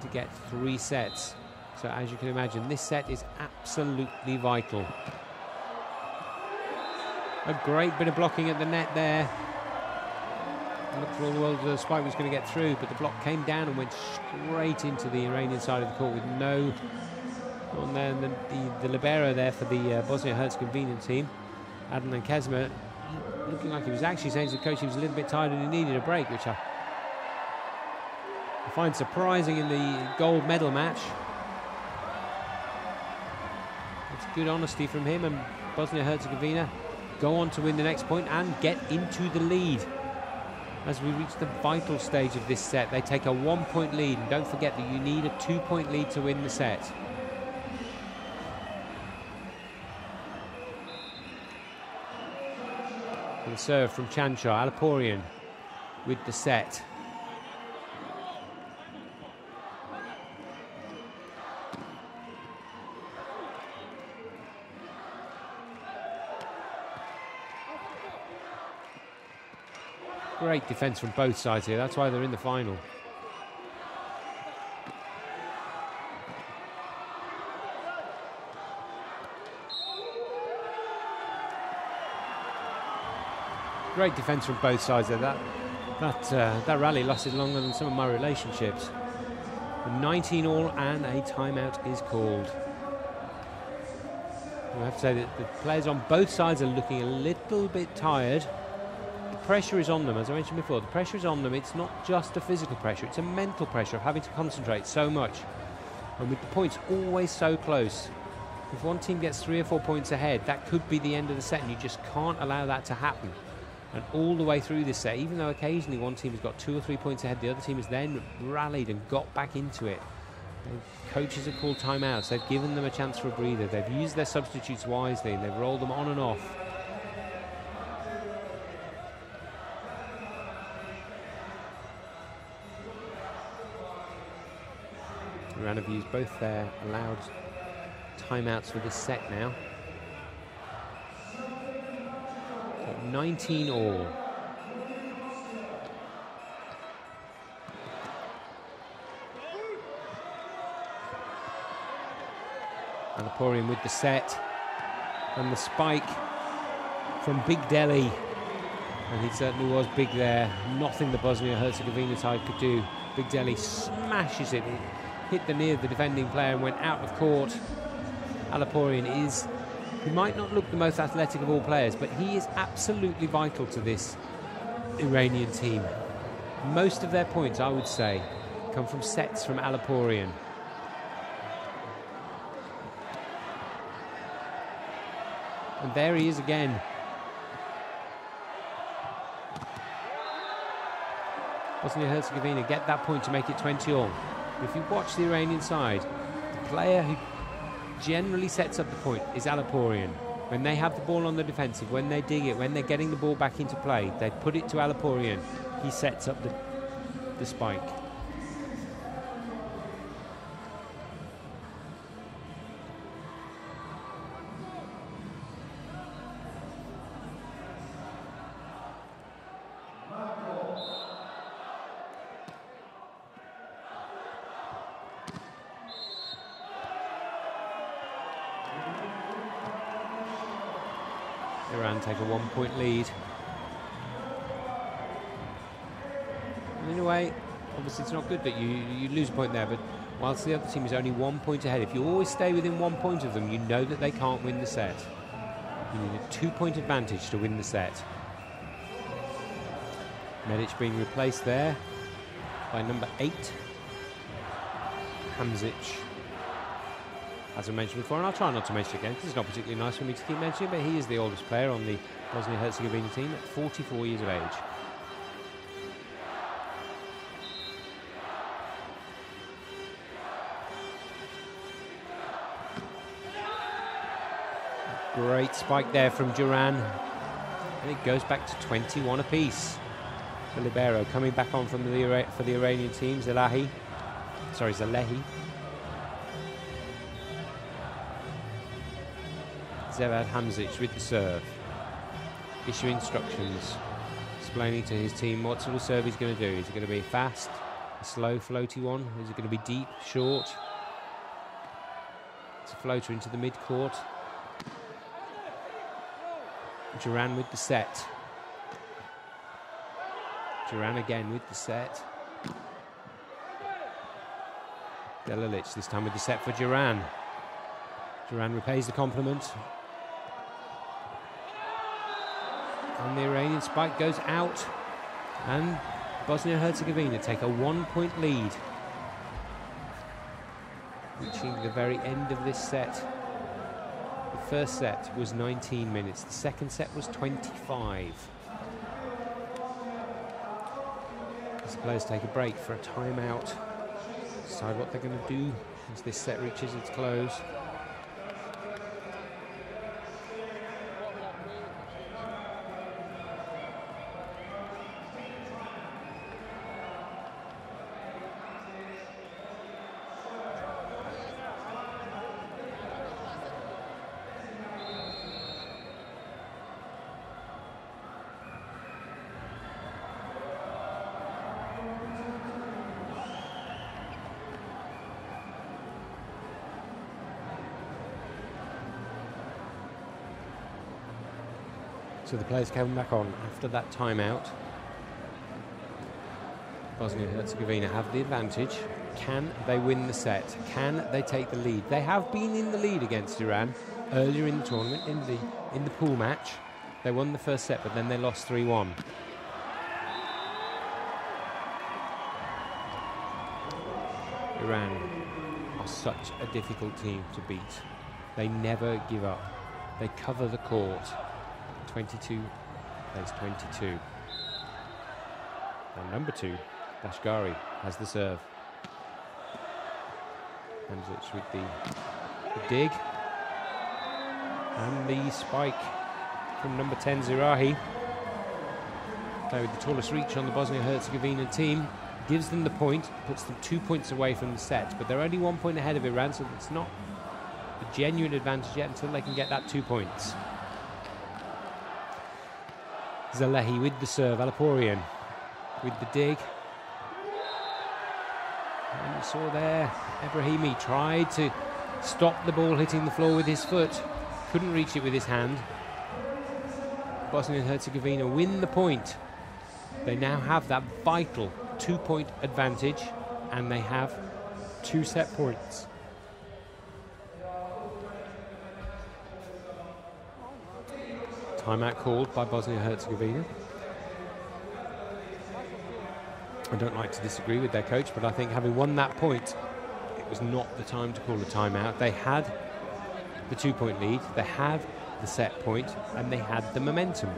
to get 3 sets. So as you can imagine, this set is absolutely vital. A great bit of blocking at the net there. I looked for all the world the spike was going to get through, but the block came down and went straight into the Iranian side of the court with no... And then the libero there for the Bosnia-Herzegovina team, Adnan Kezma, looking like he was actually saying to the coach he was a little bit tired and he needed a break, which I find surprising in the gold medal match. It's good honesty from him, and Bosnia-Herzegovina go on to win the next point and get into the lead. As we reach the vital stage of this set, they take a 1-point lead, and don't forget that you need a 2-point lead to win the set. And serve from Chanchar, Alaporian with the set. Great defense from both sides here. That's why they're in the final. Great defense from both sides there. That rally lasted longer than some of my relationships. 19 all and a timeout is called. I have to say that the players on both sides are looking a little bit tired. The pressure is on them, as I mentioned before. The pressure is on them. It's not just a physical pressure, it's a mental pressure of having to concentrate so much. And with the points always so close, if one team gets 3 or 4 points ahead, that could be the end of the set, and you just can't allow that to happen. And all the way through this set, even though occasionally one team has got 2 or 3 points ahead, the other team has then rallied and got back into it. The coaches have called timeouts. They've given them a chance for a breather. They've used their substitutes wisely, and they've rolled them on and off. Iran have used both their allowed timeouts for this set now. 19 all. Alaporian with the set and the spike from Big Delhi, and he certainly was big there. Nothing the Bosnia-Herzegovina side could do. Big Delhi smashes it, hit the knee of the defending player and went out of court. Alaporian is... He might not look the most athletic of all players, but he is absolutely vital to this Iranian team. Most of their points, I would say, come from sets from Alaporian. And there he is again. Bosnia-Herzegovina get that point to make it 20 all. If you watch the Iranian side, the player who generally sets up the point is Alaporian. When they have the ball on the defensive, when they dig it, when they're getting the ball back into play, they put it to Alaporian. He sets up the spike. Iran take a 1-point lead. And in a way, obviously it's not good that you lose a point there, but whilst the other team is only 1 point ahead, if you always stay within 1 point of them, you know that they can't win the set. You need a 2-point advantage to win the set. Menäs being replaced there by number 8, Hamzic. As I mentioned before, and I'll try not to mention it again because it's not particularly nice for me to keep mentioning, but he is the oldest player on the Bosnia-Herzegovina team at 44 years of age. Great spike there from Duran, and it goes back to 21 apiece. The libero coming back on from for the Iranian team, Zalehi. Zevad Hamzic with the serve, issuing instructions, explaining to his team what sort of serve he's going to do. Is it going to be fast, A slow, floaty one. Is it going to be deep, short? It's a floater into the mid-court. Duran with the set. Duran again with the set. Delalic this time with the set for Duran. Duran repays the compliment. And the Iranian spike goes out. And Bosnia-Herzegovina take a 1-point lead. Reaching the very end of this set. The first set was 19 minutes. The second set was 25. As the players take a break for a timeout. Decide what they're going to do as this set reaches its close. So the players coming back on after that timeout. Bosnia-Herzegovina have the advantage. Can they win the set? Can they take the lead? They have been in the lead against Iran earlier in the tournament, in the pool match. They won the first set, but then they lost 3-1. Iran are such a difficult team to beat. They never give up. They cover the court. 22 plays 22. And number 2, Dashgari, has the serve. Hamzic with the dig. And the spike from number 10, Zirahi. Player with the tallest reach on the Bosnia-Herzegovina team. Gives them the point, puts them 2 points away from the set. But they're only 1 point ahead of Iran, so it's not a genuine advantage yet until they can get that 2 points. Zalehi with the serve, Alaporian with the dig. And you saw there, Ebrahimi tried to stop the ball hitting the floor with his foot. Couldn't reach it with his hand. Bosnia and Herzegovina win the point. They now have that vital 2-point advantage, and they have 2 set points. Timeout called by Bosnia-Herzegovina. I don't like to disagree with their coach, but I think having won that point, it was not the time to call a timeout. They had the 2-point lead, they had the set point, and they had the momentum.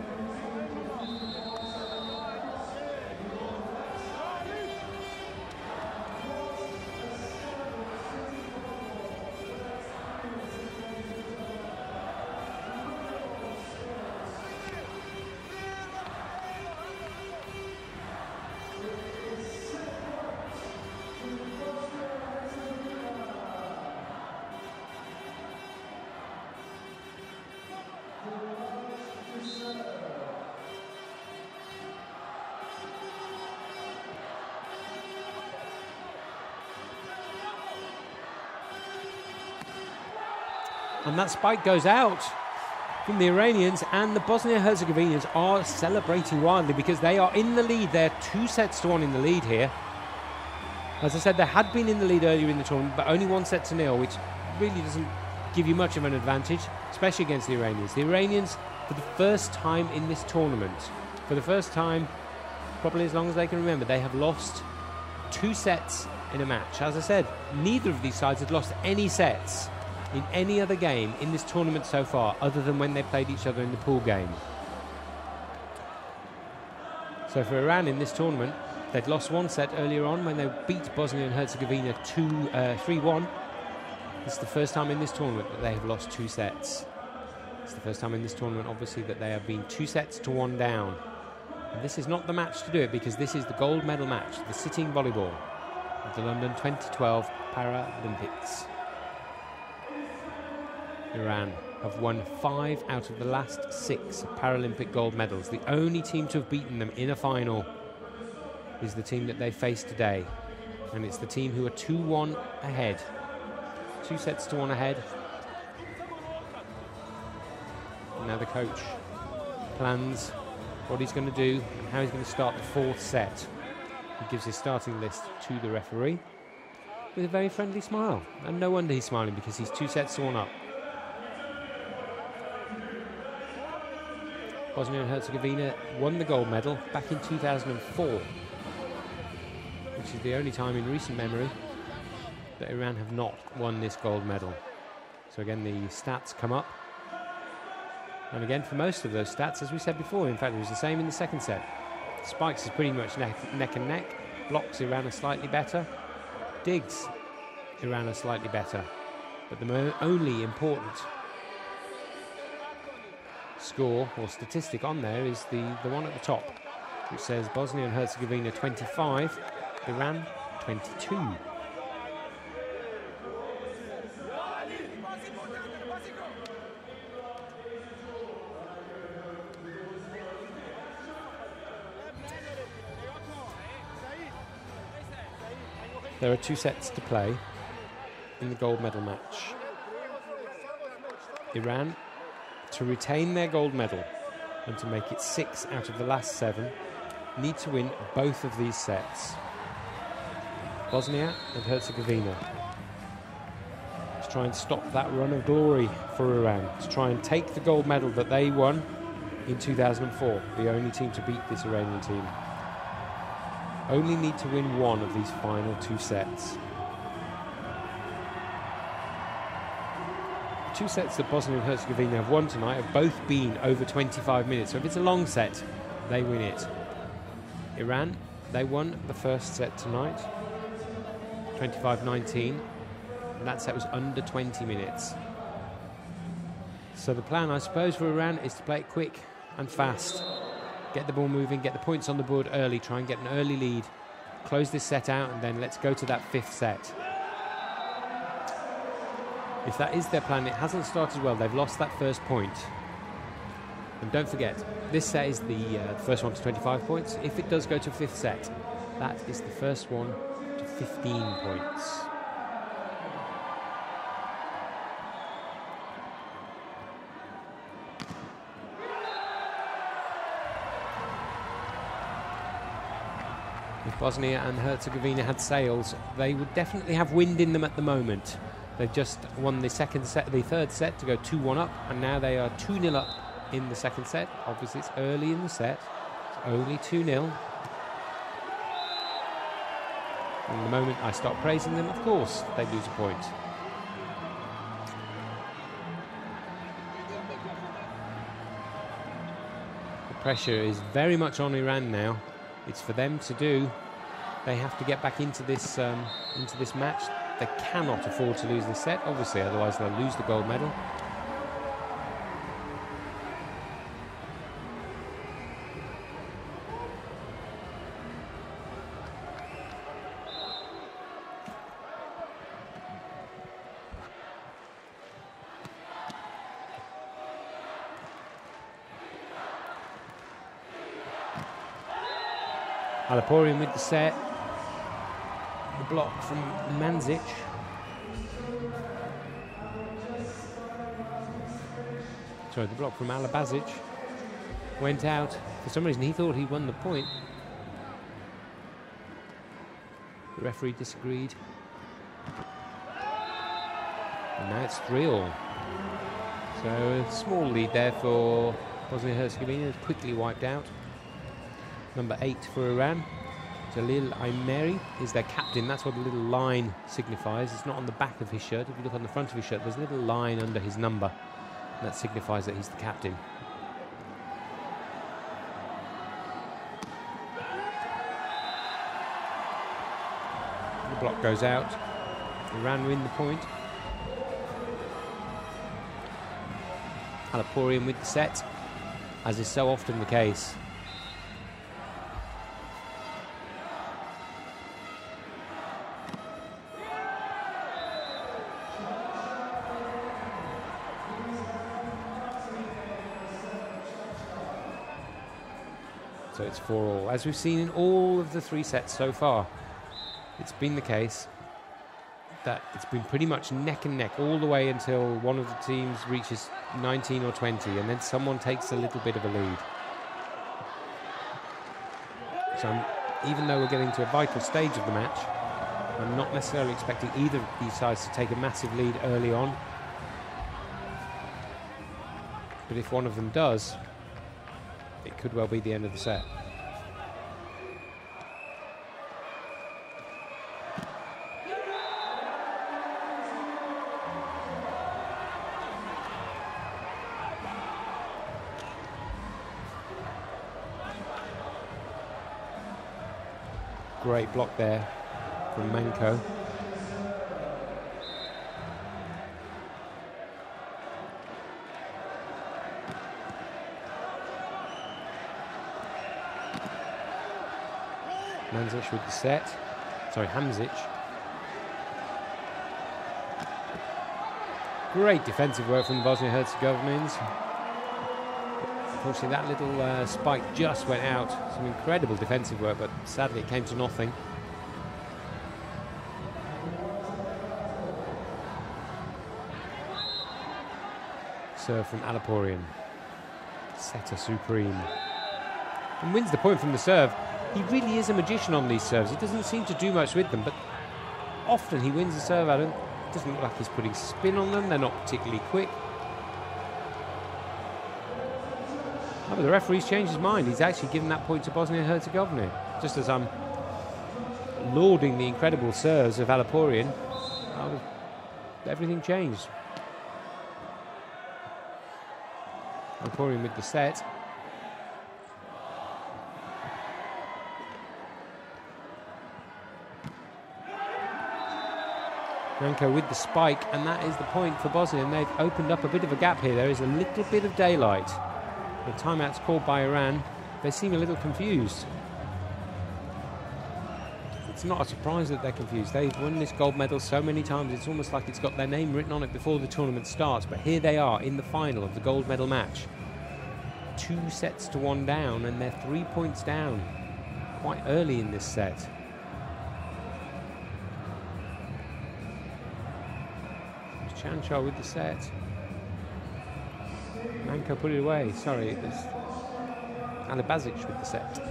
And that spike goes out from the Iranians, and the Bosnia-Herzegovians are celebrating wildly because they are in the lead. They're 2-1 in the lead here. As I said, they had been in the lead earlier in the tournament, but only 1-0, which really doesn't give you much of an advantage, especially against the Iranians. The Iranians, for the first time in this tournament, for the first time probably as long as they can remember, they have lost 2 sets in a match. As I said, neither of these sides had lost any sets in any other game in this tournament so far, other than when they played each other in the pool game. So for Iran in this tournament, they'd lost 1 set earlier on when they beat Bosnia and Herzegovina 3-1. It's the first time in this tournament that they have lost 2 sets. It's the first time in this tournament, obviously, that they have been 2-1 down. And this is not the match to do it, because this is the gold medal match, the sitting volleyball of the London 2012 Paralympics. Iran have won 5 out of the last 6 Paralympic gold medals. The only team to have beaten them in a final is the team that they face today. And it's the team who are 2-1 ahead. 2 sets to 1 ahead. And now the coach plans what he's going to do and how he's going to start the 4th set. He gives his starting list to the referee with a very friendly smile. And no wonder he's smiling, because he's 2 sets to 1 up. Bosnia and Herzegovina won the gold medal back in 2004, which is the only time in recent memory that Iran have not won this gold medal. So again, the stats come up. And again, for most of those stats, as we said before, in fact, it was the same in the 2nd set. Spikes is pretty much neck and neck. Blocks, Iran are slightly better. Digs, Iran are slightly better. But the only important score or statistic on there is the one at the top, which says Bosnia and Herzegovina 25, Iran 22. There are 2 sets to play in the gold medal match. Iran, to retain their gold medal and to make it 6 out of the last 7, need to win both of these sets. Bosnia and Herzegovina, to try and stop that run of glory for Iran, to try and take the gold medal that they won in 2004, the only team to beat this Iranian team. Only need to win one of these final 2 sets. 2 sets that Bosnia and Herzegovina have won tonight have both been over 25 minutes. So if it's a long set, they win it. Iran, they won the 1st set tonight, 25-19, and that set was under 20 minutes. So the plan, I suppose, for Iran is to play it quick and fast. Get the ball moving, get the points on the board early, try and get an early lead, close this set out, and then let's go to that 5th set. If that is their plan, it hasn't started well. They've lost that first point. And don't forget, this set is the first one to 25 points. If it does go to 5th set, that is the first one to 15 points. If Bosnia and Herzegovina had sails, they would definitely have wind in them at the moment. They've just won the 3rd set to go 2-1 up, and now they are 2-0 up in the 2nd set. Obviously, it's early in the set. It's only 2-0. And the moment I stop praising them, of course, they lose a point. The pressure is very much on Iran now. It's for them to do. They have to get back into this match. They cannot afford to lose this set, obviously, otherwise they'll lose the gold medal. Alaporian with the set. The block from Manzic. Sorry, the block from Alabazic went out. For some reason, he thought he won the point. The referee disagreed. And now it's 3-all. So a small lead there for Bosnia-Herzegovina. It's quickly wiped out. Number 8 for Iran. Jalil Aymeri is their captain. That's what the little line signifies. It's not on the back of his shirt. If you look on the front of his shirt, there's a little line under his number. And that signifies that he's the captain. The block goes out. Iran win the point. Alaporian with the set, as is so often the case. So it's 4-all, as we've seen in all of the 3 sets so far. it's been the case that it's been pretty much neck and neck all the way until one of the teams reaches 19 or 20, and then someone takes a little bit of a lead. So even though we're getting to a vital stage of the match, I'm not necessarily expecting either of these sides to take a massive lead early on. But if one of them does, it could well be the end of the set. Great block there from Manko. Manzic with the set. Sorry, Hamzic. Great defensive work from the Bosnia-Herzegovinans. Unfortunately, that little spike just went out. Some incredible defensive work, but sadly it came to nothing. Serve from Alaporian. Setter supreme. And wins the point from the serve. He really is a magician on these serves. He doesn't seem to do much with them, but often he wins the serve out of them. It doesn't look like he's putting spin on them. They're not particularly quick. Oh, but the referee's changed his mind. He's actually given that point to Bosnia-Herzegovina. Just as I'm lauding the incredible serves of Alaporian, everything changed. Alaporian with the set. Manko with the spike, and that is the point for Bosnia, and they've opened up a bit of a gap here. There is a little bit of daylight. The timeout's called by Iran. They seem a little confused. It's not a surprise that they're confused. They've won this gold medal so many times, it's almost like it's got their name written on it before the tournament starts. But here they are in the final of the gold medal match. 2-1 down, and they're 3 points down quite early in this set. Chanchar with the set. Manko put it away. Sorry, it was Alibazic with the set.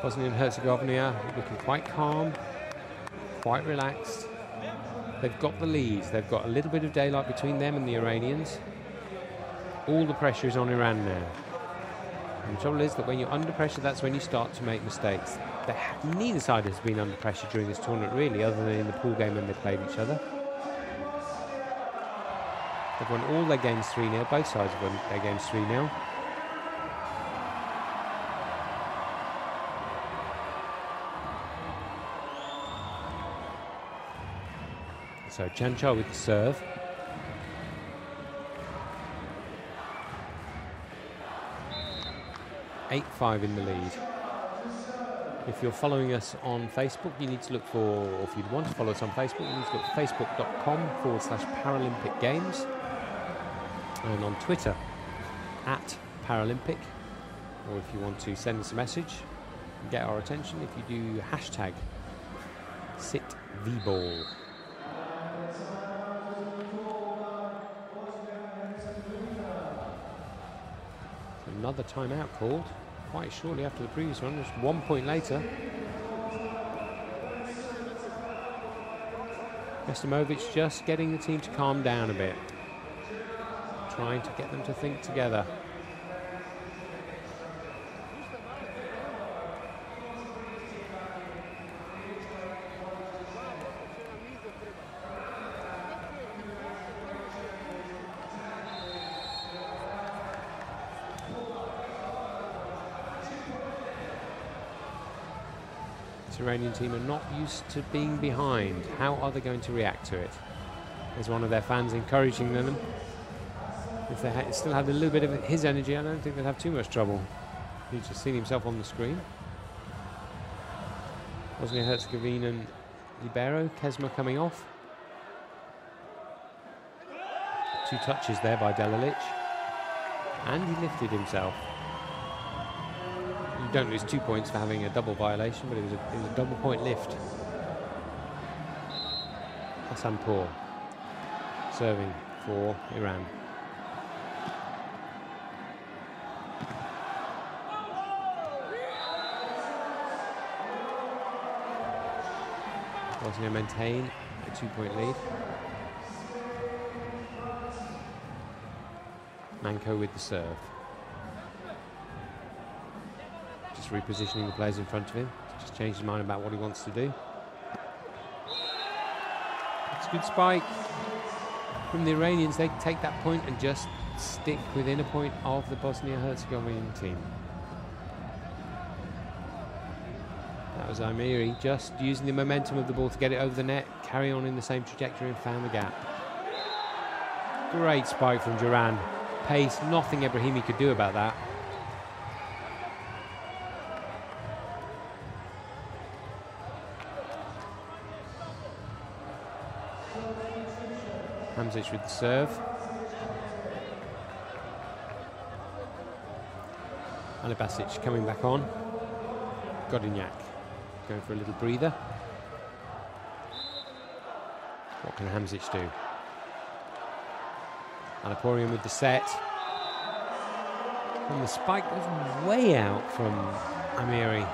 Bosnia and Herzegovina looking quite calm, quite relaxed. They've got the leads. They've got a little bit of daylight between them and the Iranians. All the pressure is on Iran now. And the trouble is that when you're under pressure, that's when you start to make mistakes. Neither side has been under pressure during this tournament, really, other than in the pool game when they played each other. They've won all their games 3-0. Both sides have won their games 3-0. So Chanchar with the serve. (8-5) in the lead. If you're following us on Facebook, you need to look for, or if you'd want to follow us on Facebook, you need to look for facebook.com/Paralympic Games. And on Twitter, @Paralympic. Or if you want to send us a message and get our attention, if you do hashtag #SitVball. Another timeout called quite shortly after the previous one, just 1 point later. Mestimovic just getting the team to calm down a bit, trying to get them to think together. The Iranian team are not used to being behind. How are they going to react to it? There's one of their fans encouraging them. If they still had a little bit of his energy, I don't think they'd have too much trouble. He's just seen himself on the screen. Bosnia-Herzegovina and libero, Kesma coming off. 2 touches there by Delalic. And he lifted himself. You don't lose 2 points for having a double violation, but it was a double point lift. Hassanpour serving for Iran. Bosnia maintain a 2-point lead. Manko with the serve. Just repositioning the players in front of him. Just changed his mind about what he wants to do. It's a good spike from the Iranians. They take that point and just stick within a point of the Bosnia-Herzegovina team. That was Amiri just using the momentum of the ball to get it over the net, carry on in the same trajectory and found the gap. Great spike from Duran. Pace, nothing Ebrahimi could do about that. Hamzic with the serve. Alibasic coming back on. Godinyak going for a little breather. What can Hamzic do? Aliporian with the set. And the spike was way out from Amiri.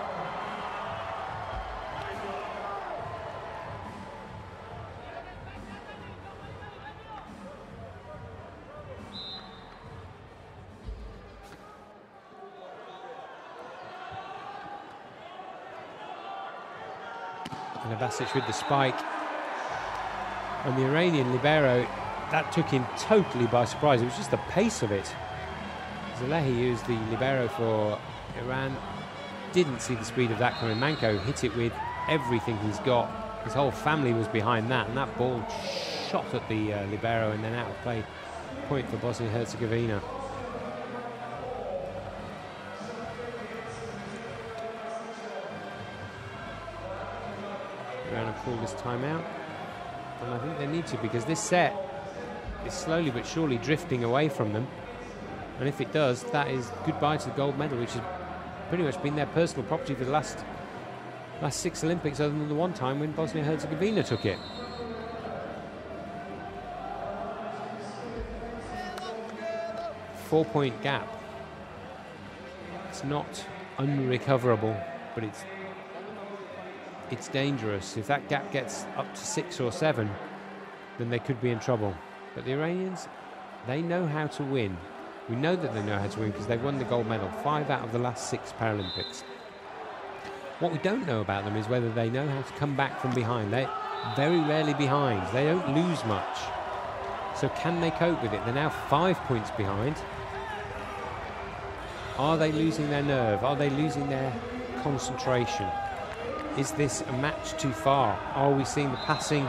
And Abasic with the spike. And the Iranian libero, that took him totally by surprise. It was just the pace of it. Zalehi, who's the libero for Iran, didn't see the speed of that coming. Manko hit it with everything he's got. His whole family was behind that, and that ball shot at the libero and then out of play. Point for Bosnia-Herzegovina. Iran have called this timeout, and I think they need to, because this set is slowly but surely drifting away from them. And if it does, that is goodbye to the gold medal, which has pretty much been their personal property for the last 6 Olympics, other than the one time when Bosnia-Herzegovina took it. Four-point gap. It's not unrecoverable, but it's dangerous. If that gap gets up to 6 or 7, then they could be in trouble. But the Iranians, they know how to win. We know that they know how to win because they've won the gold medal 5 out of the last 6 Paralympics. What we don't know about them is whether they know how to come back from behind. They're very rarely behind. They don't lose much. So can they cope with it? They're now 5 points behind. Are they losing their nerve? Are they losing their concentration? Is this a match too far? Are we seeing the passing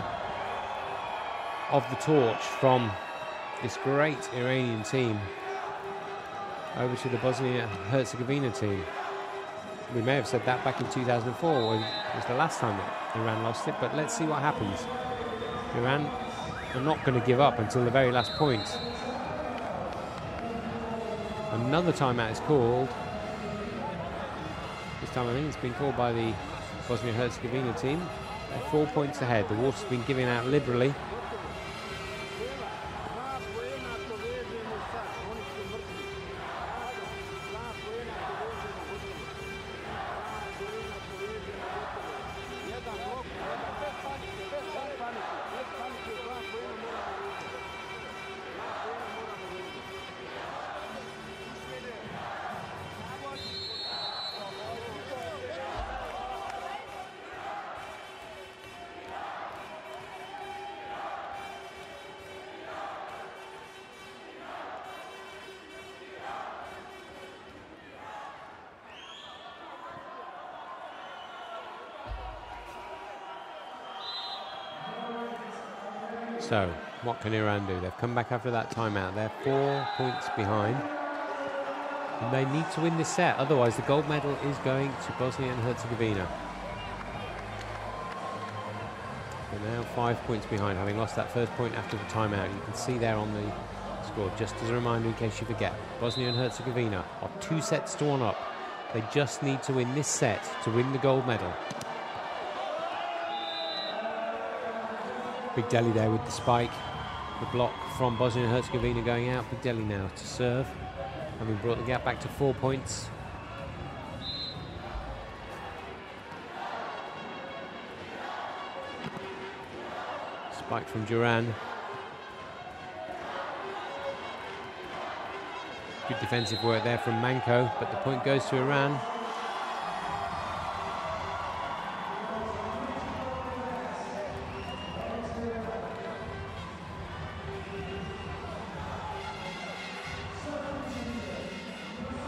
of the torch from this great Iranian team over to the Bosnia-Herzegovina team? We may have said that back in 2004, when it was the last time that Iran lost it, but let's see what happens. Iran are not going to give up until the very last point. Another timeout is called. This time I think it's been called by the Bosnia-Herzegovina team. They're 4 points ahead. The water's been given out liberally. So, what can Iran do? They've come back after that timeout. They're 4 points behind. And they need to win this set, otherwise the gold medal is going to Bosnia and Herzegovina. They're now 5 points behind, having lost that first point after the timeout. You can see there on the score, just as a reminder in case you forget. Bosnia and Herzegovina are 2 sets to 1 up They just need to win this set to win the gold medal. Big Deli there with the spike. The block from Bosnia and Herzegovina going out. Big Deli now to serve, having brought the gap back to 4 points. Spike from Duran. Good defensive work there from Manko, but the point goes to Iran.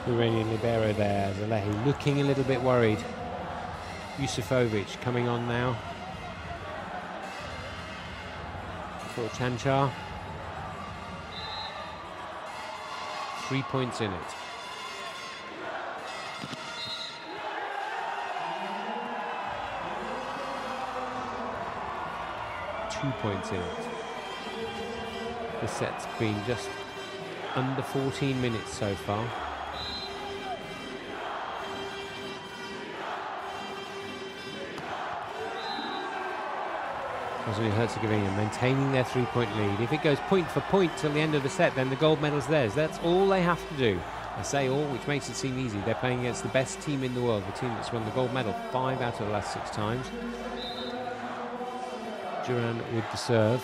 Iranian libero there, Zalehi looking a little bit worried. Yusufovic coming on now for Chanchar. 3 points in it. Two points in it. The set's been just under 14 minutes so far. Bosnia and Herzegovina maintaining their 3-point lead. If it goes point for point till the end of the set, then the gold medal's theirs. That's all they have to do. I say all, which makes it seem easy. They're playing against the best team in the world, the team that's won the gold medal 5 out of the last 6 times. Duran with the serve.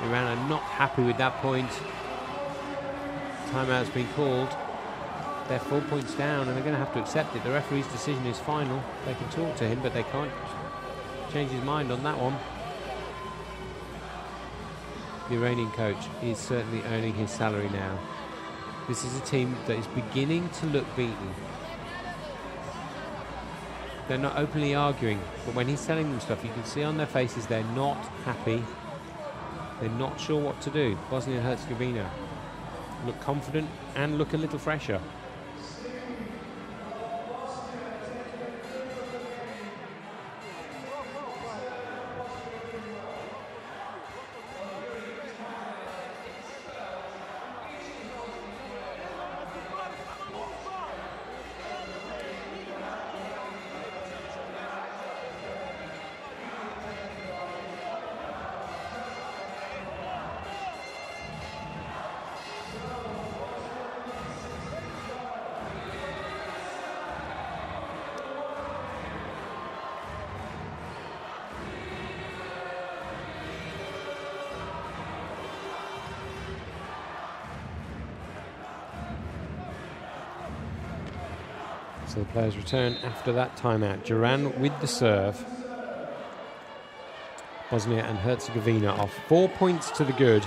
Iran are not happy with that point. Timeout's been called. They're 4 points down and they're going to have to accept it. The referee's decision is final. They can talk to him, but they can't change his mind on that one. The Iranian coach is certainly earning his salary now. This is a team that is beginning to look beaten. They're not openly arguing, but when he's telling them stuff, you can see on their faces they're not happy. They're not sure what to do. Bosnia and Herzegovina look confident and look a little fresher. So the players return after that timeout. Duran with the serve. Bosnia and Herzegovina are 4 points to the good.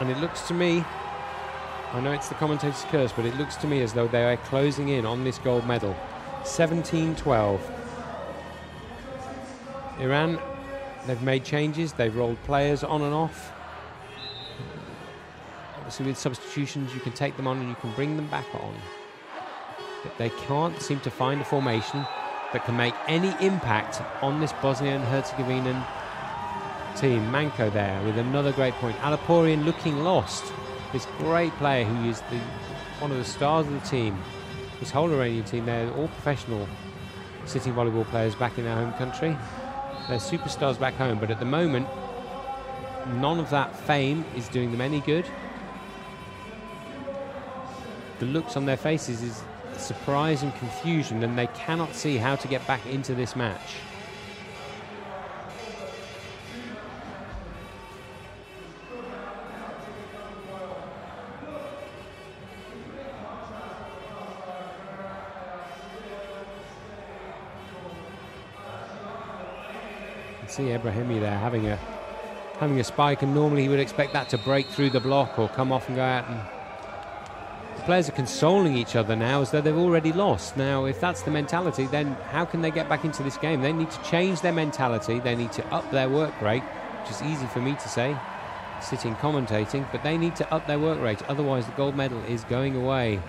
And it looks to me, I know it's the commentator's curse, but it looks to me as though they are closing in on this gold medal. 17-12. Iran, they've made changes, they've rolled players on and off. Obviously with substitutions you can take them on and you can bring them back on. But they can't seem to find a formation that can make any impact on this Bosnia and Herzegovinian team. Manko there with another great point. Alaporian looking lost. This great player who is one of the stars of the team. This whole Iranian team, they're all professional sitting volleyball players back in their home country. They're superstars back home, but at the moment, none of that fame is doing them any good. The looks on their faces is surprise and confusion, and they cannot see how to get back into this match. You can see Ebrahimi there having a spike, and normally he would expect that to break through the block or come off and go out, and players are consoling each other now as though they've already lost. Now, if that's the mentality, then how can they get back into this game? They need to change their mentality. They need to up their work rate, which is easy for me to say, sitting commentating, but they need to up their work rate. Otherwise, the gold medal is going away.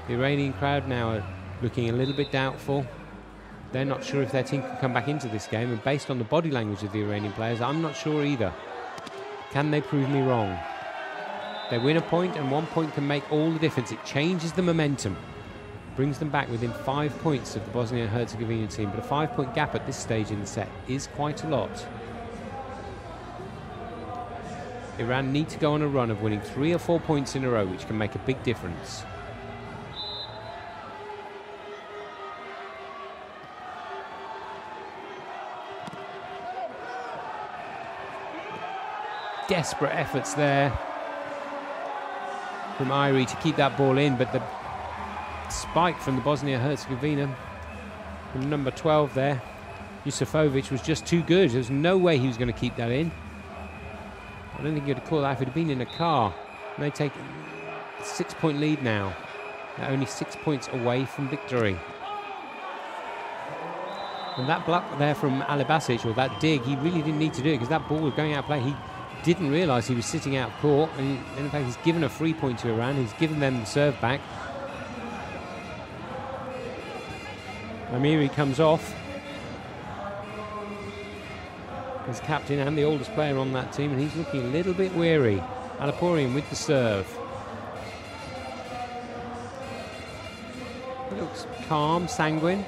The Iranian crowd now are looking a little bit doubtful. They're not sure if their team can come back into this game, and based on the body language of the Iranian players, I'm not sure either. Can they prove me wrong? They win a point, and 1 point can make all the difference. It changes the momentum, brings them back within 5 points of the Bosnia and Herzegovina team, but a 5-point gap at this stage in the set is quite a lot. Iran need to go on a run of winning 3 or 4 points in a row, which can make a big difference. Desperate efforts there from Irie to keep that ball in, but the spike from the Bosnia-Herzegovina from number 12 there, Yusufovic, was just too good. There's no way he was going to keep that in. I don't think you'd have called that if it had been in a car. And they take a 6-point lead now. They're only 6 points away from victory. And that block there from Ali Basic, or that dig, he really didn't need to do it because that ball was going out of play. He didn't realise he was sitting out of court, and in fact he's given a free point to Iran. He's given them the serve back. Amiri comes off. He's captain and the oldest player on that team, and he's looking a little bit weary. Alaporian with the serve. He looks calm, sanguine,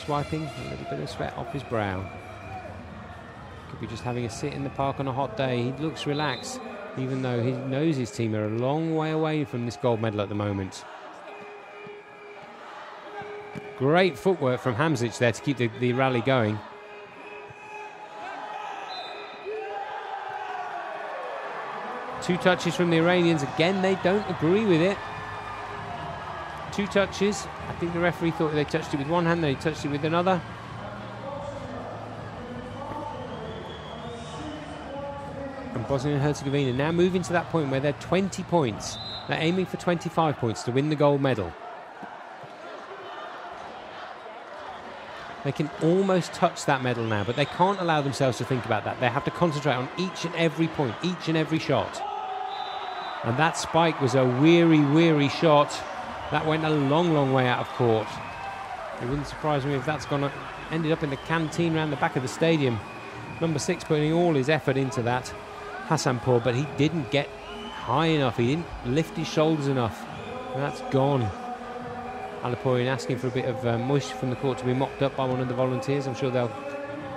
swiping a little bit of sweat off his brow. Could be just having a sit in the park on a hot day. He looks relaxed, even though he knows his team are a long way away from this gold medal at the moment. Great footwork from Hamzic there to keep the rally going. Two touches from the Iranians. Again, they don't agree with it. 2 touches. I think the referee thought they touched it with one hand, then he touched it with another. And Bosnia and Herzegovina now moving to that point where they're 20 points. They're aiming for 25 points to win the gold medal. They can almost touch that medal now, but they can't allow themselves to think about that. They have to concentrate on each and every point, each and every shot. And that spike was a weary shot. That went a long way out of court. It wouldn't surprise me if that's ended up in the canteen around the back of the stadium. Number 6 putting all his effort into that, Hasanpour, but he didn't get high enough. He didn't lift his shoulders enough. And that's gone. Alaporian asking for a bit of moisture from the court to be mopped up by one of the volunteers. I'm sure they'll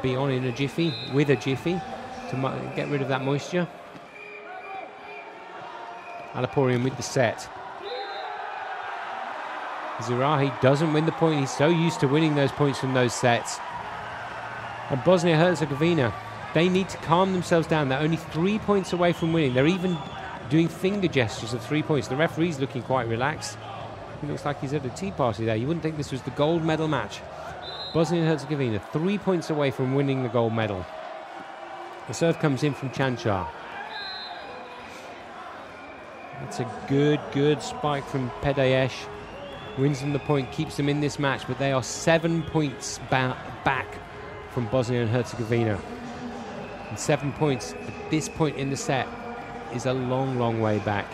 be on in a jiffy, with a jiffy, to get rid of that moisture. Alaporian with the set. Zirahi doesn't win the point. He's so used to winning those points from those sets. And Bosnia-Herzegovina, they need to calm themselves down. They're only 3 points away from winning. They're even doing finger gestures of 3 points. The referee's looking quite relaxed. He looks like he's at a tea party there. You wouldn't think this was the gold medal match. Bosnia and Herzegovina 3 points away from winning the gold medal. The serve comes in from Chanchar. That's a good spike from Pedayesh. Wins them the point, keeps them in this match, but they are 7 points back from Bosnia and Herzegovina. And 7 points at this point in the set is a long way back.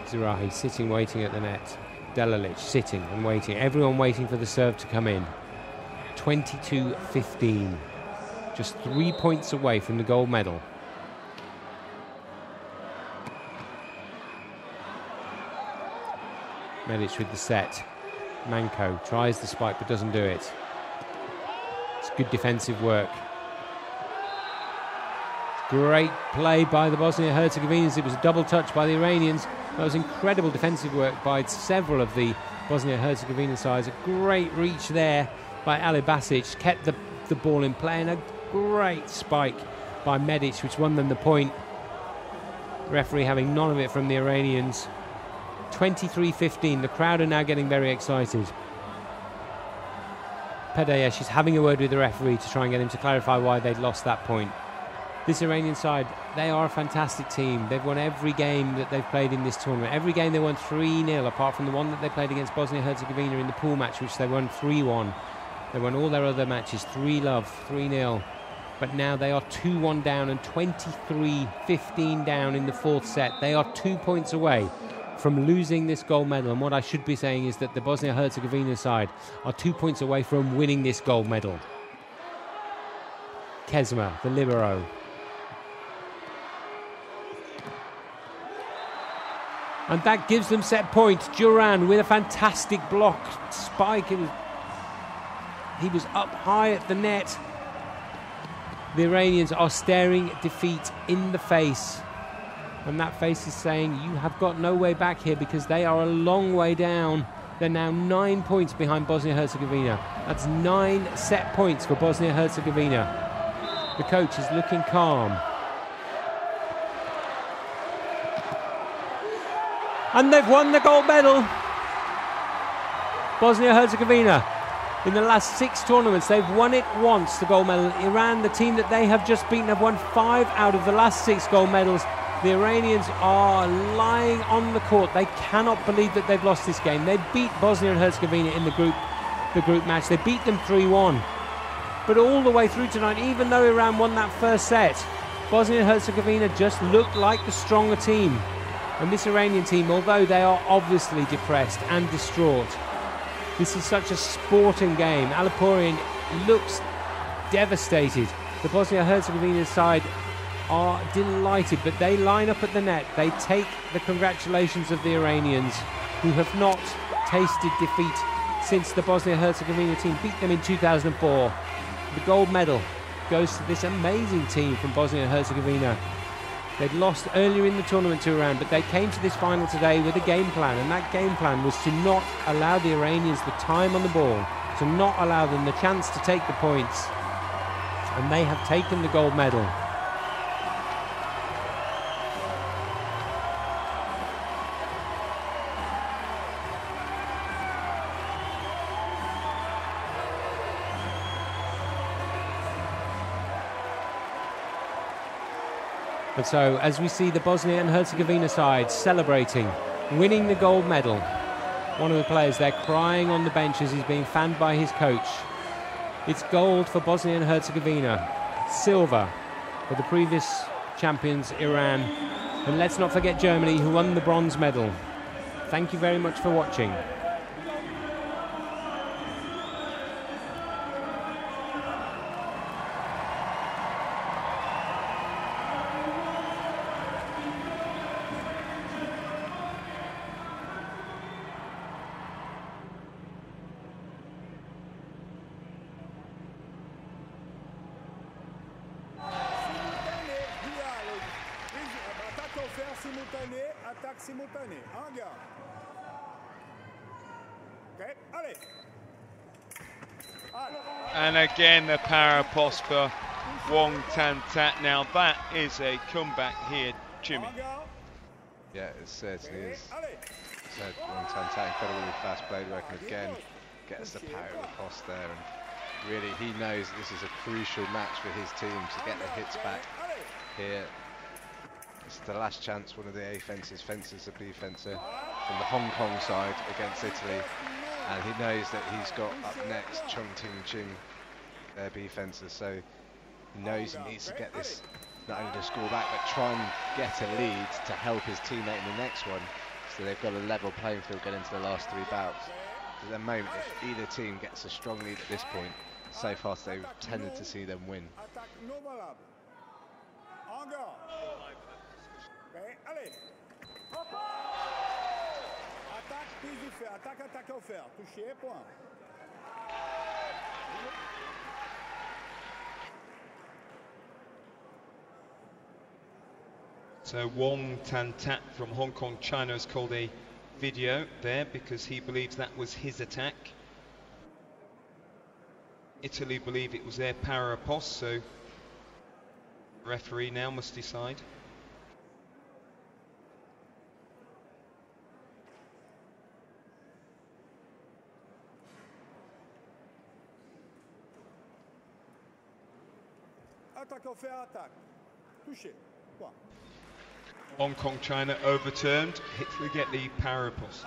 Zirahi sitting, waiting at the net. Delalic sitting and waiting. Everyone waiting for the serve to come in. 22-15. Just 3 points away from the gold medal. Menäs with the set. Manko tries the spike but doesn't do it. It's good defensive work. Great play by the Bosnia-Herzegovians. It was a double touch by the Iranians. That was incredible defensive work by several of the Bosnia-Herzegovina sides. A great reach there by Ali Basic. Kept the ball in play, and a great spike by Menäs, which won them the point. Referee having none of it from the Iranians. 23-15. The crowd are now getting very excited. Pedayesh is having a word with the referee to try and get him to clarify why they'd lost that point. This Iranian side, they are a fantastic team. They've won every game that they've played in this tournament. Every game they won 3-0, apart from the one that they played against Bosnia-Herzegovina in the pool match, which they won 3-1. They won all their other matches 3-0, 3-0. But now they are 2-1 down and 23-15 down in the fourth set. They are 2 points away from losing this gold medal. And what I should be saying is that the Bosnia-Herzegovina side are 2 points away from winning this gold medal. Kezma, the libero. And that gives them set point. Duran with a fantastic block. Spike, he was up high at the net. The Iranians are staring defeat in the face. And that face is saying, you have got no way back here, because they are a long way down. They're now 9 points behind Bosnia-Herzegovina. That's 9 set points for Bosnia-Herzegovina. The coach is looking calm. And they've won the gold medal. Bosnia-Herzegovina, in the last 6 tournaments, they've won it once, the gold medal. Iran, the team that they have just beaten, have won 5 out of the last 6 gold medals. The Iranians are lying on the court. They cannot believe that they've lost this game. They beat Bosnia and Herzegovina in the group match. They beat them 3-1. But all the way through tonight, even though Iran won that first set, Bosnia and Herzegovina just looked like the stronger team. And this Iranian team, although they are obviously depressed and distraught, this is such a sporting game. Aliporian looks devastated. The Bosnia-Herzegovina side are delighted, but they line up at the net. They take the congratulations of the Iranians, who have not tasted defeat since the Bosnia-Herzegovina team beat them in 2004. The gold medal goes to this amazing team from Bosnia-Herzegovina. They'd lost earlier in the tournament to Iran, but they came to this final today with a game plan, and that game plan was to not allow the Iranians the time on the ball, to not allow them the chance to take the points, and they have taken the gold medal. And so, as we see the Bosnia and Herzegovina side celebrating, winning the gold medal, one of the players there crying on the bench as he's being fanned by his coach. It's gold for Bosnia and Herzegovina, silver for the previous champions Iran, and let's not forget Germany, who won the bronze medal. Thank you very much for watching. And again the para post for Wong Tan Tat. Now that is a comeback here, Jimmy. Yeah, it certainly is. Said Wong Tan Tat, incredibly fast blade working again, gets the para post there, and really he knows this is a crucial match for his team to get the hits back here. It's the last chance. One of the A fences fences a B fencer from the Hong Kong side against Italy, and he knows that he's got up next Chung Ting Chin, their B fencer, so he knows he needs to get this, not only to score back, but try and get a lead to help his teammate in the next one, so they've got a level playing field going into the last 3 bouts. At the moment, if either team gets a strong lead at this point, so far they've tended to see them win. So Wong Tan Tat from Hong Kong, China has called a video there because he believes that was his attack. Italy believe it was their para post, so the referee now must decide. Hong Kong, China overturned. Italy get the para post.